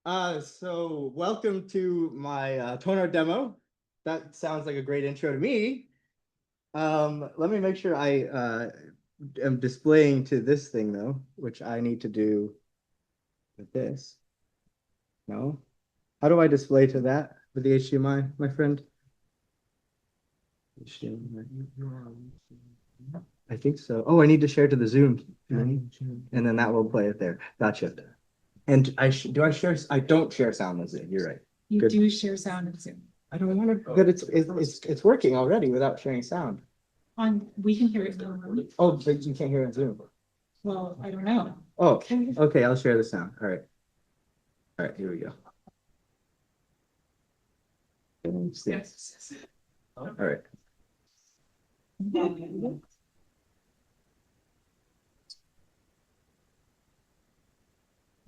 So welcome to my Tonart demo. That sounds like a great intro to me. Let me make sure I am displaying to this thing though, which I need to do with this. No? How do I display to that with the HDMI, my friend? I think so. Oh, I need to share to the Zoom, and then that will play it there. Gotcha. And do I share? I don't share sound with Zoom. You're right. You Good. do share sound in Zoom. I don't want to, but it's working already without sharing sound. We can hear it normally. Oh, but you can't hear it on Zoom. Well, I don't know. Oh, okay. I'll share the sound. All right. All right. Here we go. Yes. All right.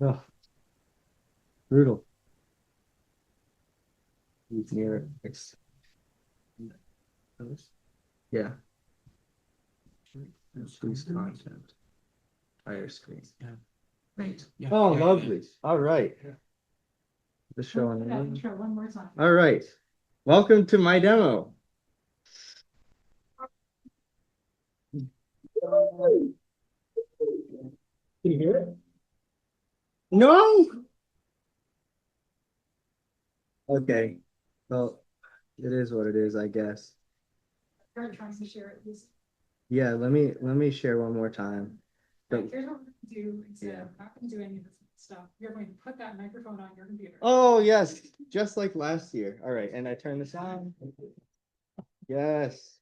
Oh, brutal. He's near it. Yeah. Increase content. Entire screen. Right. Oh, lovely. All right. The show on that intro one more time. All right. Welcome to my demo. Can you hear it? No. Okay. Well, it is what it is, I guess. Trying to share it. Yeah, let me share one more time. Right, here's what we're going to do instead. I'm not going to do any of this stuff. You're going to put that microphone on your computer. Oh, yes, just like last year. All right, and I turn this on. Yes.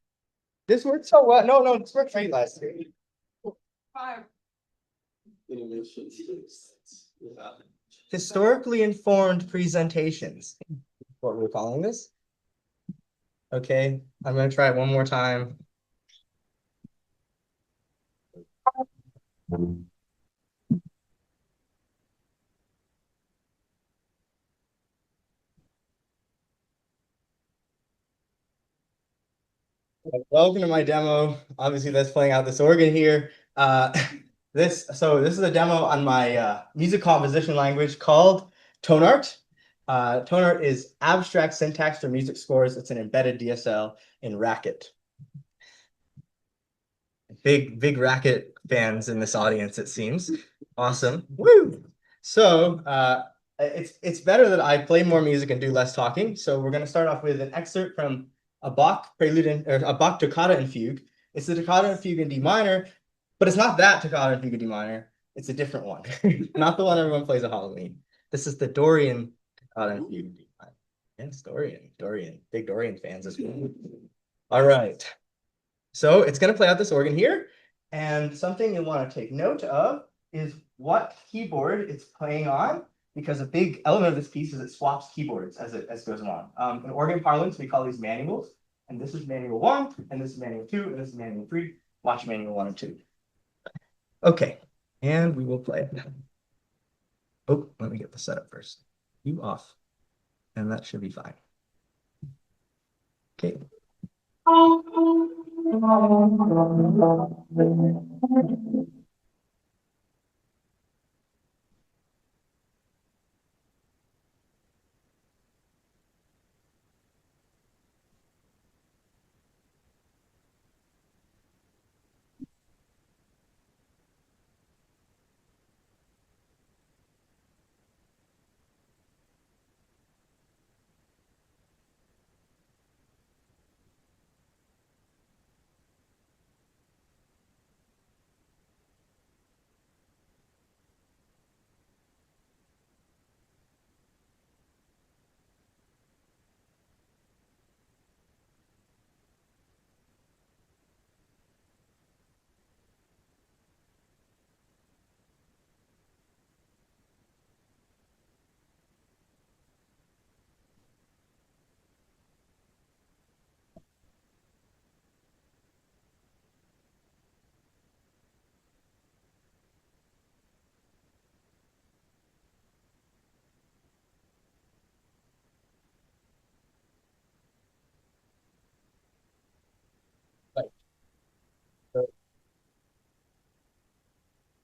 This worked so well. No, this worked great last year. 5. Historically informed presentations. What we're calling this. Okay, I'm gonna try it one more time. Welcome to my demo. Obviously, that's playing out this organ here. This is a demo on my music composition language called Tonart. Tonart is abstract syntax for music scores. It's an embedded DSL in Racket. Big Racket fans in this audience, it seems. Awesome. Woo! So it's better that I play more music and do less talking. So we're going to start off with an excerpt from a Bach prelude or a Bach toccata and fugue. It's the toccata and fugue in D minor, but it's not that toccata and fugue in D minor. It's a different one, not the one everyone plays at Halloween. This is the Dorian toccata and fugue in D minor. Yes, Dorian, big Dorian fans as well. All right. So it's going to play out this organ here. And something you want to take note of is what keyboard it's playing on, because a big element of this piece is it swaps keyboards as it goes along. In organ parlance, we call these manuals. And this is manual 1, and this is manual 2, and this is manual 3. Watch manual 1 and 2. Okay, and we will play it. Oh, let me get the setup first. You off. And that should be fine. Okay.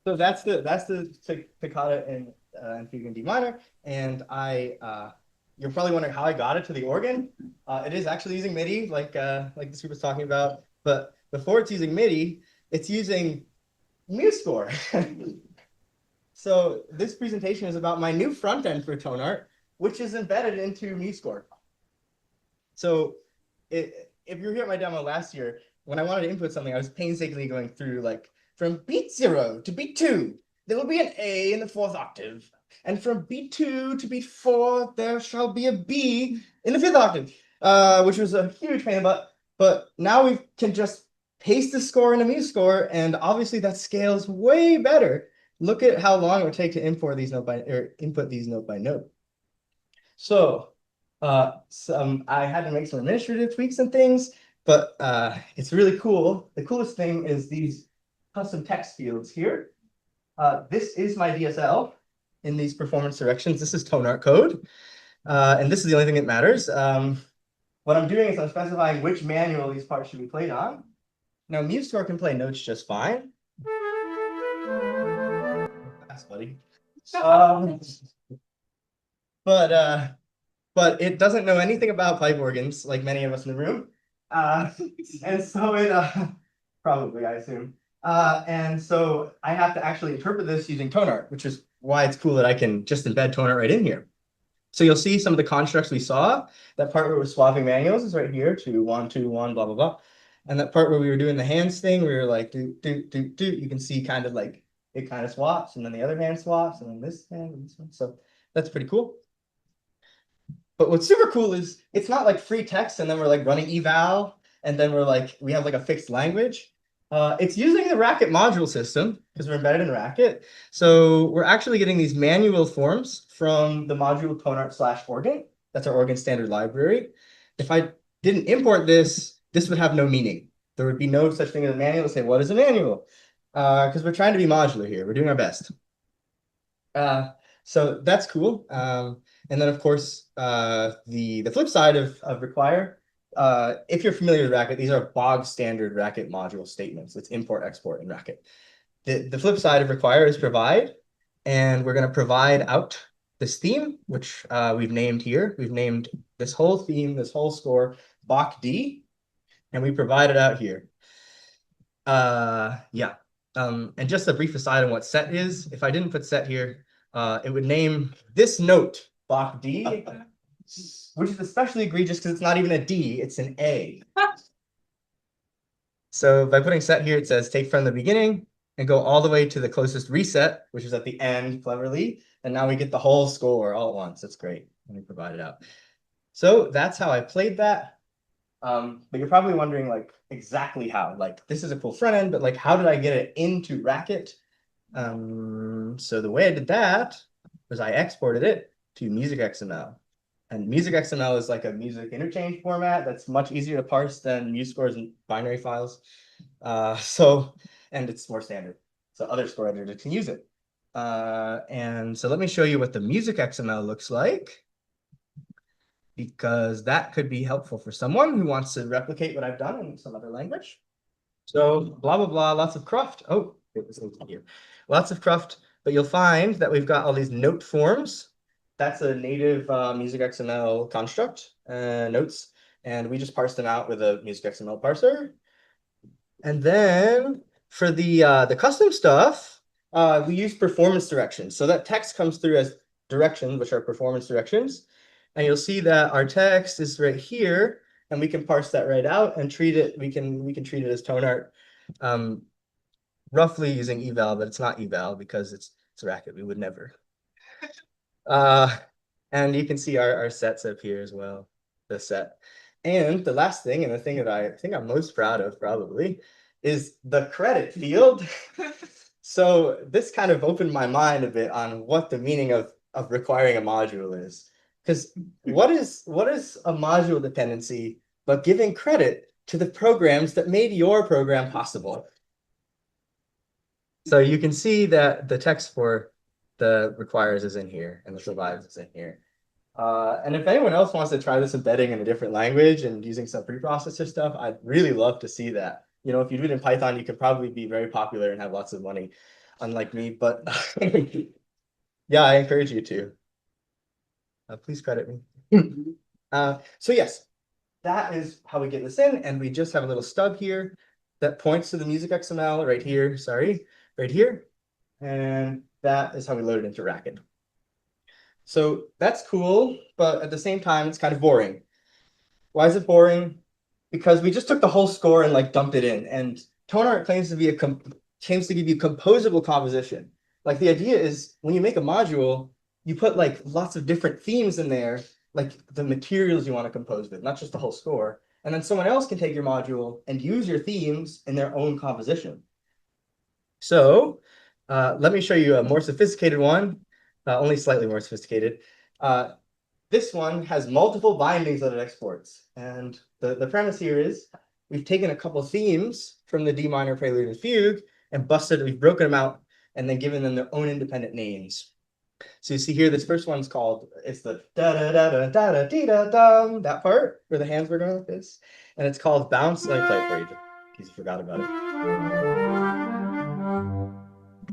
So that's the toccata and fugue in D minor. And you're probably wondering how I got it to the organ. It is actually using MIDI, like the Soup was talking about. But before it's using MIDI, it's using MuseScore. So this presentation is about my new front end for Tonart, which is embedded into MuseScore. So if you were here at my demo last year, when I wanted to input something, I was painstakingly going through like from beat 0 to beat 2, there will be an A in the 4th octave. And from beat 2 to beat 4, there shall be a B in the 5th octave, which was a huge pain in the butt. But now we can just paste the score in a MuseScore, and obviously that scales way better. Look at how long it would take to import these note by or input these note by note. So I had to make some administrative tweaks and things, but it's really cool. The coolest thing is these custom text fields here. This is my DSL in these performance directions. This is Tonart code, and this is the only thing that matters. What I'm doing is I'm specifying which manual these parts should be played on. Now, MuseScore can play notes just fine. That's buddy. But it doesn't know anything about pipe organs, like many of us in the room. And so it probably, I assume. And so I have to actually interpret this using Tonart, which is why it's cool that I can just embed Tonart right in here. So you'll see some of the constructs we saw. That part where we're swapping manuals is right here, 2, 1, 2, 1, blah, blah, blah. And that part where we were doing the hands thing, we were like, do, do, do, do. You can see kind of like it kind of swaps, and then the other hand swaps, and then this hand and this one. So that's pretty cool. But what's super cool is it's not like free text and then we're like running eval and then we're like, we have like a fixed language. It's using the Racket module system because we're embedded in Racket. So we're actually getting these manual forms from the module Tonart/organ. That's our organ standard library. If I didn't import this, this would have no meaning. There would be no such thing as a manual to say, what is a manual? Because we're trying to be modular here. We're doing our best. So that's cool. And then, of course, the flip side of require, if you're familiar with Racket, these are bog standard Racket module statements. It's import, export in Racket. The flip side of require is provide. And we're going to provide out this theme, which we've named here. We've named this whole theme, this whole score, Bach D, and we provide it out here. Yeah. And just a brief aside on what set is. If I didn't put set here, it would name this note Bach D, which is especially egregious because it's not even a D, it's an A. So by putting set here, it says take from the beginning and go all the way to the closest reset, which is at the end, cleverly. And now we get the whole score all at once. That's great. Let me provide it out. So that's how I played that. But you're probably wondering like exactly how. Like this is a cool front end, but like how did I get it into Racket? So the way I did that was I exported it to music XML. And music XML is like a music interchange format that's much easier to parse than MuseScore's binary files. And it's more standard. So other score editors can use it. And so let me show you what the music XML looks like, because that could be helpful for someone who wants to replicate what I've done in some other language. So blah, blah, blah, lots of cruft. Oh, it was here. Lots of cruft, but you'll find that we've got all these note forms. That's a native music XML construct, notes, and we just parse them out with a music XML parser. And then for the custom stuff, we use performance directions. So that text comes through as directions, which are performance directions. And you'll see that our text is right here, and we can parse that right out and treat it. We can treat it as Tonart, roughly using eval, but it's not eval because it's Racket. We would never. And you can see our sets up here as well, the set. And the last thing, and the thing that I think I'm most proud of probably, is the credit field. So this kind of opened my mind a bit on what the meaning of requiring a module is. Because what is a module dependency but giving credit to the programs that made your program possible? So you can see that the text for the requires is in here and the provides is in here. And if anyone else wants to try this embedding in a different language and using some preprocessor stuff, I'd really love to see that. You know, if you do it in Python, you could probably be very popular and have lots of money, unlike me. But Yeah, I encourage you to. Please credit me. So yes, that is how we get this in, and we just have a little stub here that points to the music XML right here. Sorry, right here, and that is how we load it into Racket. So that's cool, but at the same time, it's kind of boring. Why is it boring? Because we just took the whole score and like dumped it in. And Tonart claims to be claims to give you composable composition. Like the idea is when you make a module, you put like lots of different themes in there, like the materials you want to compose with, not just the whole score. And then someone else can take your module and use your themes in their own composition. So let me show you a more sophisticated one, only slightly more sophisticated. Uh, this one has multiple bindings that it exports. And the premise here is we've taken a couple themes from the D minor prelude and fugue and we've broken them out and then given them their own independent names. So you see here, this first one's called, it's the da da da da da da dee da dum, that part where the hands were going like this. And it's called Bounce. Let me play it for you, in case you forgot about it.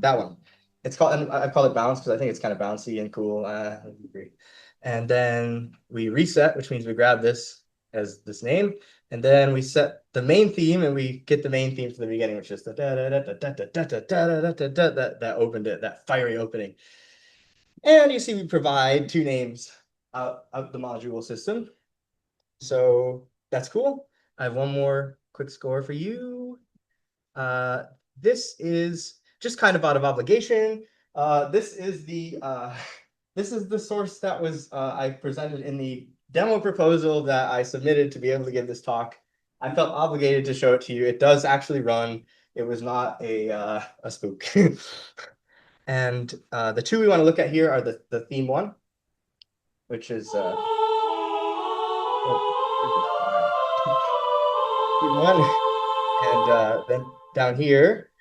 That one. It's called, and I call it bounce because I think it's kind of bouncy and cool. I agree. And then we reset, which means we grab this as this name, and then we set the main theme, and we get the main theme from the beginning, which is the da da da da da da da da da da da da that opened it, that fiery opening. And you see, we provide two names out of the module system. So that's cool. I have one more quick score for you. Uh, this is just kind of out of obligation. This is the this is the source that was I presented in the demo proposal that I submitted to be able to give this talk. I felt obligated to show it to you. It does actually run. It was not a spook. And the two we want to look at here are the theme one, which is theme one. And then down here,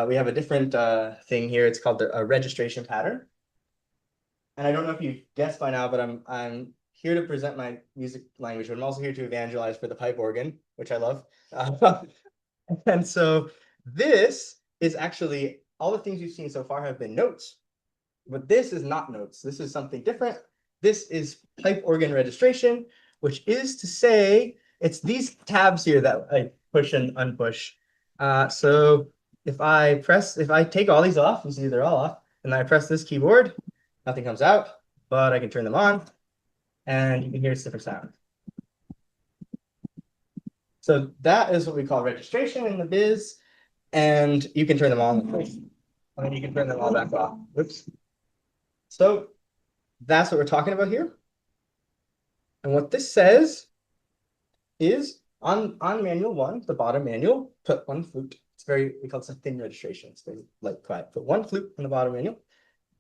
we have a different thing here. It's called a registration pattern. And I don't know if you've guessed by now, but I'm here to present my music language, but I'm also here to evangelize for the pipe organ, which I love. And so this is actually all the things you've seen so far have been notes, but this is not notes. This is something different. This is pipe organ registration, which is to say it's these tabs here that I push and unpush. So if I take all these off, you see they're all off, and then I press this keyboard, nothing comes out, but I can turn them on, and you can hear it's different sound. So that is what we call registration in the biz, and you can turn them on, and then you can turn them all back off. Whoops. So that's what we're talking about here. And what this says is on manual one, the bottom manual, put one flute. It's very, we call it a thin registration. It's very light, quiet. Put one flute on the bottom manual,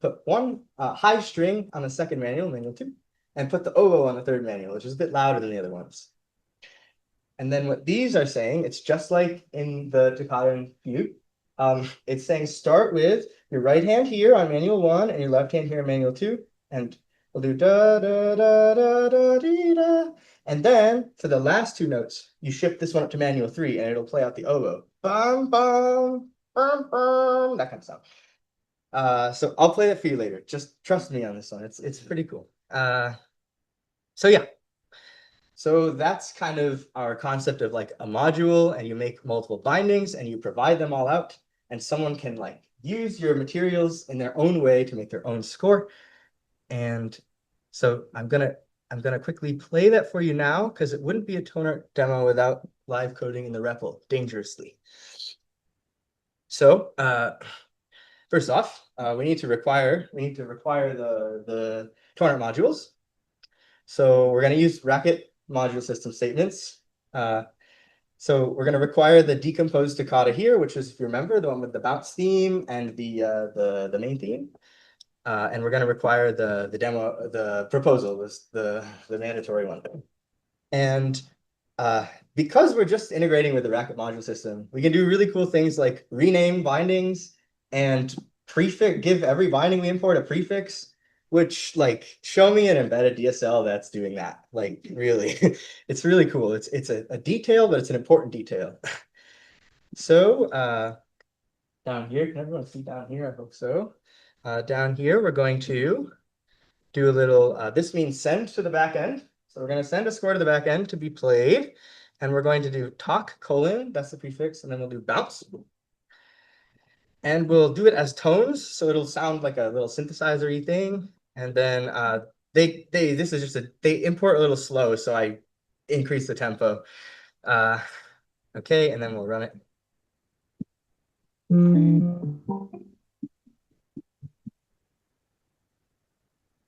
put one high string on the second manual, manual two, and put the oboe on the third manual, which is a bit louder than the other ones. And then what these are saying, it's just like in the toccata and fugue. It's saying start with your right hand here on manual one and your left hand here on manual two, and we'll do da da da da da dee da. And then for the last two notes, you shift this one up to manual three, and it'll play out the oboe. Bum bum bum bum, that kind of stuff. So I'll play that for you later. Just trust me on this one. It's pretty cool. So yeah. So that's kind of our concept of like a module, and you make multiple bindings and you provide them all out, and someone can like use your materials in their own way to make their own score. And so I'm gonna quickly play that for you now because it wouldn't be a Tonart demo without live coding in the REPL dangerously. So first off, we need to require the Tonart modules. So we're going to use Racket module system statements. So we're going to require the decomposed toccata here, which is, if you remember, the one with the bounce theme and the main theme. And we're going to require the proposal was the mandatory one. And because we're just integrating with the Racket module system, we can do really cool things like rename bindings and give every binding we import a prefix, which like show me an embedded DSL that's doing that. Like really, it's really cool. It's a detail, but it's an important detail. So down here, can everyone see down here? I hope so. Down here, we're going to do a little, this means send to the back end. So we're going to send a score to the back end to be played. And we're going to do talk colon, that's the prefix, and then we'll do bounce. And we'll do it as tones, so it'll sound like a little synthesizer-y thing. And then this is just they import a little slow, so I increase the tempo. Okay, and then we'll run it.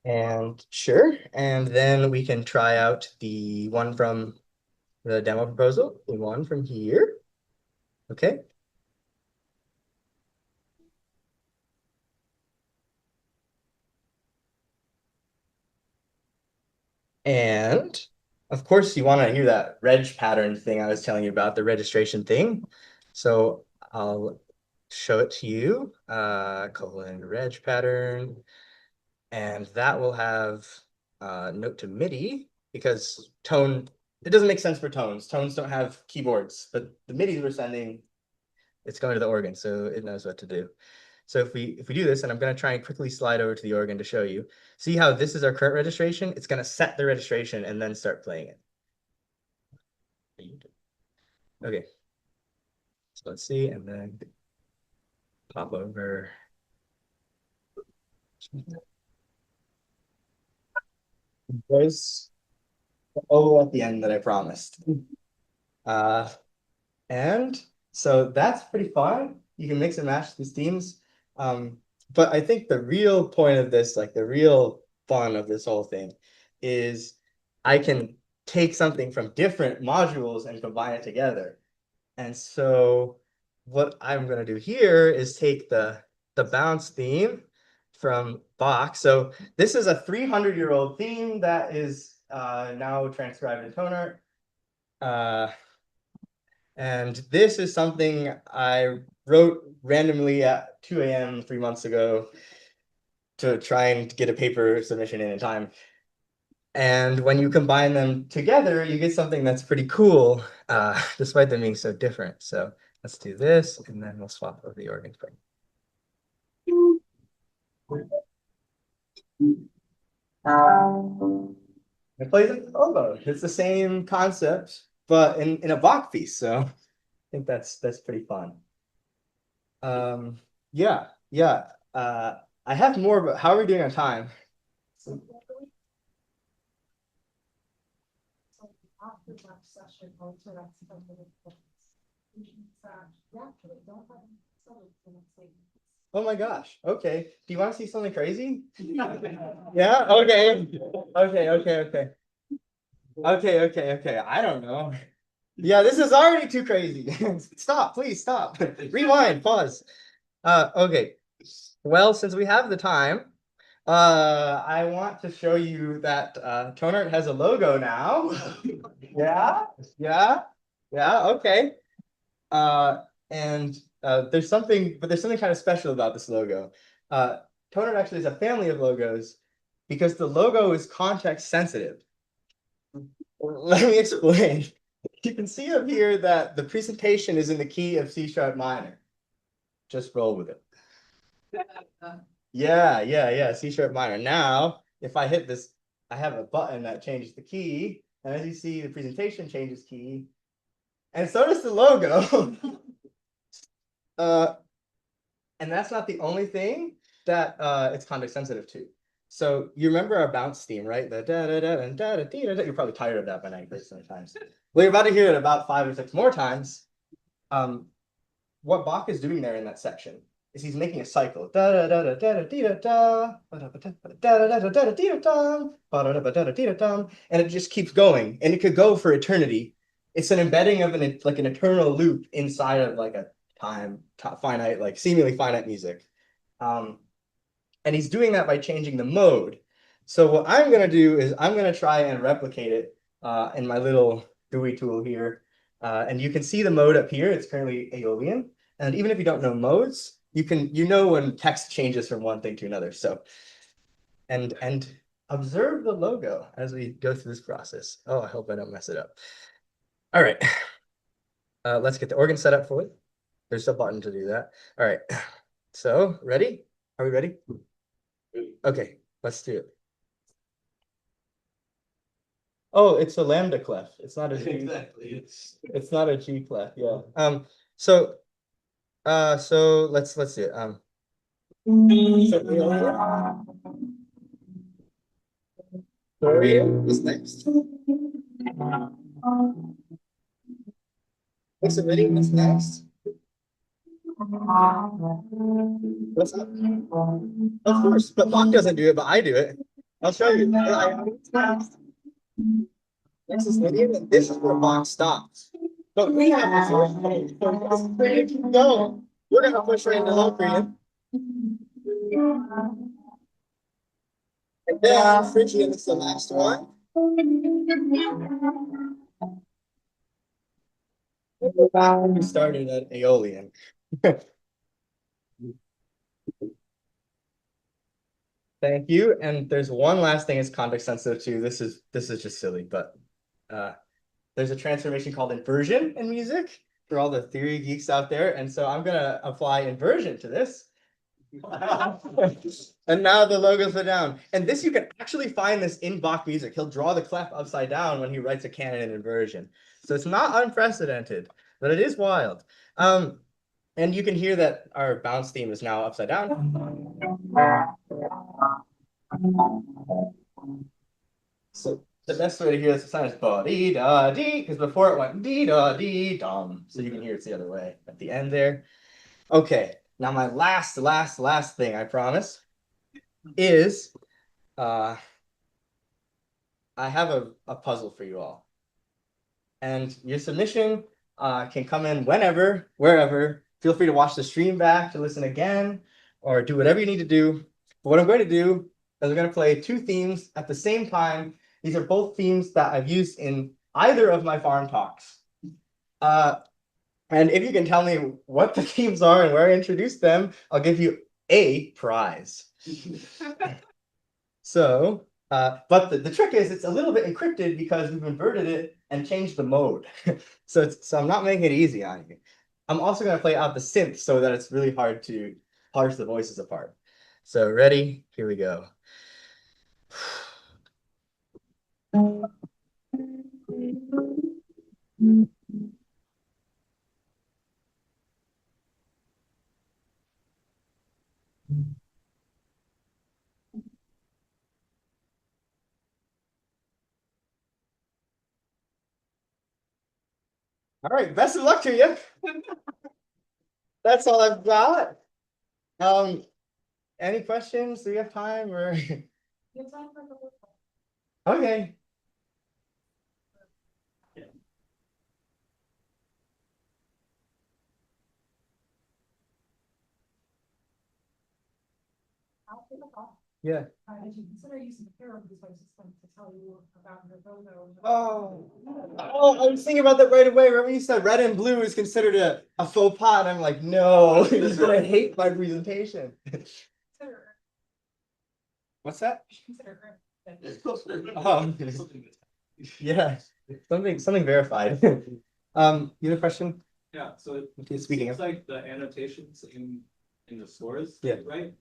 And sure, and then we can try out the one from the demo proposal, the one from here. Okay. And of course, you want to hear that reg pattern thing I was telling you about, the registration thing. So I'll show it to you, colon reg pattern. And that will have note to MIDI because tone, it doesn't make sense for tones. Tones don't have keyboards, but the MIDIs we're sending, it's going to the organ, so it knows what to do. So if we do this, and I'm going to try and quickly slide over to the organ to show you, see how this is our current registration? It's going to set the registration and then start playing it. Okay. So let's see, and then pop over. There's the O at the end that I promised. And so that's pretty fun. You can mix and match these themes. But I think the real point of this, like the real fun of this whole thing, is I can take something from different modules and combine it together. And so what I'm going to do here is take the bounce theme from Bach. So this is a 300-year-old theme that is now transcribed in Tonart. And this is something I wrote randomly at 2 a.m. 3 months ago to try and get a paper submission in time. And when you combine them together, you get something that's pretty cool, despite them being so different. So let's do this, and then we'll swap over the organ for it plays like oboe. It's the same concept, but in a Bach piece. So I think that's pretty fun. Yeah, yeah. I have more, but how are we doing on time? After that session, also that's something that actually don't have Oh my gosh. Okay. Do you want to see something crazy? Yeah? Okay. Okay, okay, okay. Okay, okay, okay. I don't know. Yeah, this is already too crazy. Stop, please stop. Rewind, pause. Okay. Well, since we have the time, I want to show you that Tonart has a logo now. Yeah, yeah, yeah, okay. And there's something kind of special about this logo. Tonart actually is a family of logos because the logo is context sensitive. Let me explain. You can see up here that the presentation is in the key of C# minor. Just roll with it. Yeah, yeah, yeah, C# minor. Now, if I hit this, I have a button that changes the key. And as you see, the presentation changes key. And so does the logo. And that's not the only thing that it's context sensitive to. So you remember our bounce theme, right? The da da da and da da da da. You're probably tired of that by now, sometimes. Well, you're about to hear it about 5 or 6 more times. What Bach is doing there in that section is he's making a cycle. Da da da da da da da da da, and it just keeps going, and it could go for eternity. It's an embedding of an eternal loop inside of like a finite, like seemingly finite music. And he's doing that by changing the mode. So what I'm going to do is I'm going to try and replicate it in my little GUI tool here. And you can see the mode up here. It's currently Aeolian. And even if you don't know modes, you know when text changes from one thing to another. So, and observe the logo as we go through this process. Oh, I hope I don't mess it up. All right. Let's get the organ set up for it. There's a button to do that. All right. So ready? Are we ready? Okay, let's do it. Oh, it's a lambda clef. It's not a G. Exactly. It's not a G clef. Yeah. So so let's do it. Korea is next. Submitting is next. What's up? Of course, but Bach doesn't do it, but I do it. I'll show you. It's next. Next is medium, and this is where Bach stops. But we have a first one, so we're gonna keep going. We're gonna push right into low Korean. And then Phrygian is the last one. We started at Aeolian. Thank you. And there's one last thing it's context sensitive to. This is just silly, but there's a transformation called inversion in music for all the theory geeks out there. And so I'm gonna apply inversion to this. And now the logos are down. And this, you can actually find this in Bach music. He'll draw the clef upside down when he writes a canon in inversion. So it's not unprecedented, but it is wild. And you can hear that our bounce theme is now upside down. So the best way to hear this sound is ba dee da dee, because before it went dee da dee dum. So you can hear it's the other way at the end there. Okay, now my last thing, I promise, is I have a puzzle for you all. And your submission can come in whenever, wherever. Feel free to watch the stream back, to listen again, or do whatever you need to do. But what I'm going to do is I'm going to play two themes at the same time. These are both themes that I've used in either of my farm talks. And if you can tell me what the themes are and where I introduced them, I'll give you a prize. So, but the trick is it's a little bit encrypted because we've inverted it and changed the mode. So I'm not making it easy on you. I'm also going to play out the synth so that it's really hard to parse the voices apart. So ready? Here we go. All right, best of luck to you. That's all I've got. Any questions? Do we have time or? Okay. Yeah. Did you consider using the pair of these voices to tell you about your photo? Oh, I was thinking about that right away. Remember you said red and blue is considered a faux pas, and I'm like, no, he's gonna hate my presentation. What's that? Yeah, something verified. You have a question? Yeah, so it seems like the annotations in the scores, yeah, right?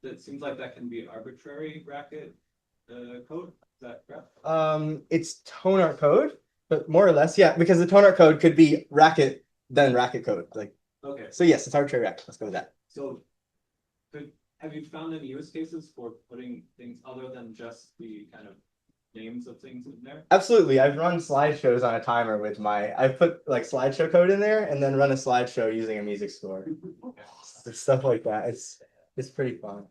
It seems like that can be arbitrary Racket code. Is that correct? It's Tonart code, but more or less, yeah, because the Tonart code could be Racket, then Racket code. Like, okay. So yes, it's arbitrary Racket. Let's go with that. So have you found any use cases for putting things other than just the kind of names of things in there? Absolutely. I've run slideshows on a timer with I've put like slideshow code in there and then run a slideshow using a MuseScore. Stuff like that. It's pretty fun.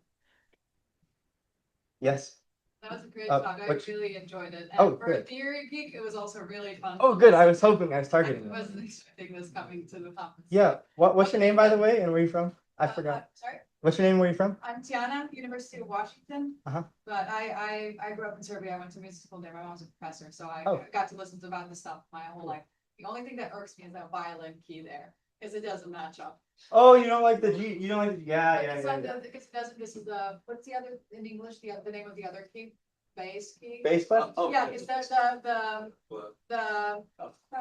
Yes. That was a great talk. I really enjoyed it. And Oh, for good. a theory geek, it was also really fun. Oh, good. I was hoping I was targeting. I wasn't expecting this coming to the conference. Yeah. What's your name, by the way, and where are you from? I forgot. Sorry? What's your name? Where are you from? I'm Tiana, University of Washington. But I grew up in Serbia. I went to music school there. My mom was a professor, so I got to listen to about this stuff my whole life. The only thing that irks me is that violin key there, because it doesn't match up. Oh, you don't like the G? You don't like the, Because it doesn't. This is the what's the other in English? The name of the other key? bass key. Bass button? Oh, Yeah, it's the, Well, I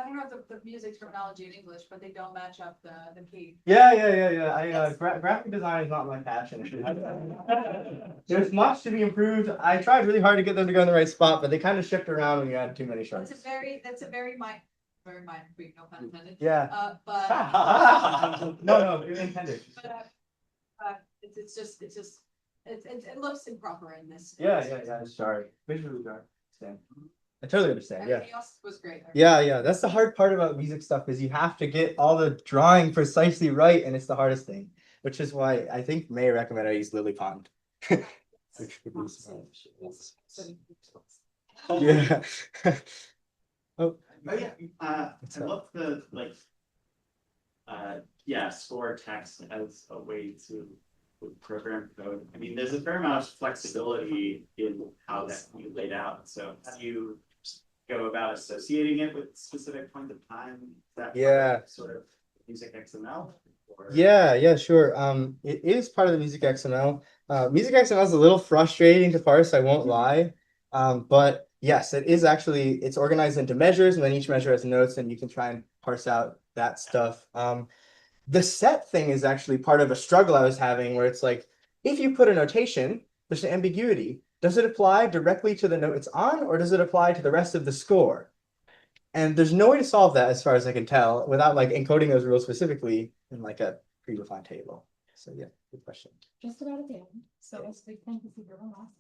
don't know the music terminology in English, but they don't match up the key. Yeah. I That's- graphic design is not my passion. There's much to be improved. I tried really hard to get them to go in the right spot, but they kind of shift around when you add too many sharps. That's a very mind freak, no pun intended. Yeah. But, No, intended. it's just, it looks improper in this. Yeah. It's jarring. Visually jarring. Understand. I totally understand. Yeah. Everything else was great. Yeah. That's the hard part about music stuff is you have to get all the drawing precisely right, and it's the hardest thing. Which is why I think May recommended I use Lily Pond. Which would be smart. Yeah. Oh, Oh yeah, I love the score text as a way to program code. I mean, there's a fair amount of flexibility in how that can be laid out. So how do you go about associating it with specific points of time? Is that Yeah. sort of music XML? Or... Yeah, sure. It is part of the Music XML. Music XML is a little frustrating to parse, I won't lie. But yes, it is actually, it's organized into measures, and then each measure has notes, and you can try and parse out that stuff. The set thing is actually part of a struggle I was having where it's like, if you put a notation, there's an ambiguity. Does it apply directly to the note it's on, or does it apply to the rest of the score? And there's no way to solve that as far as I can tell without like encoding those rules specifically in like a predefined table. So yeah, good question. Just about at the end, so as we think this is your last.